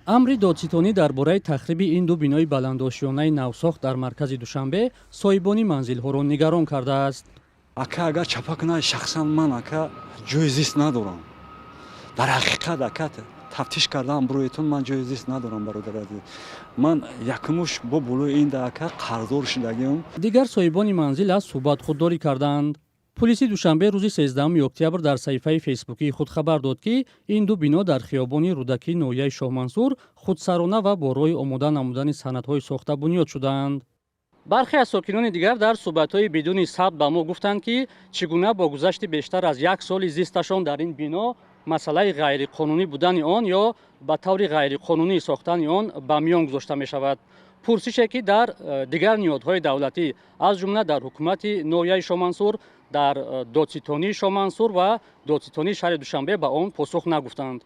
амри додситонӣ дар бораи тахриби ин ду бинои баландошёнаи навсохт дар маркази Душанбе соҳибони манзилҳоро нигарон кардааст. Ака агар чапак кунад шахсан ман ака ҷои зист надорам. Дар ҳақиқат ака тафтиш кардаам бурӯетон ман ҷои зист надорам бародар азиз. Ман якмуш бо болои ин да ака қарздор шудагиам. дигар соҳибони манзил аз суҳбат худдорӣ карданд. Пулиси Душанбе рӯзи 13 октябр дар саҳифаи фейсбукии худ хабар дод, ки ин ду бино дар хиёбони Рӯдакӣ ноҳияи Шоҳмансур худсарона ва бо роҳи омода намудани санадҳои сохта бунёд шудаанд. бархе аз сокинони дигар дар суҳбатҳои бидуни сабт ба мо гуфтанд, ки чӣ гуна бо гузашти бештар аз 1 соли зисташон дар ин бино масъалаи ғайриқонунӣ будани он ё ба таври ғайриқонунӣ сохтани он ба миён гузошта мешавад. пурсише, ки дар дигар ниҳодҳои давлатӣ аз ҷумла дар ҳукумати ноҳияи Шоҳмансур, дар додситонии Шоҳмансур ва додситонии шаҳри Душанбе ба он посух нагуфтанд.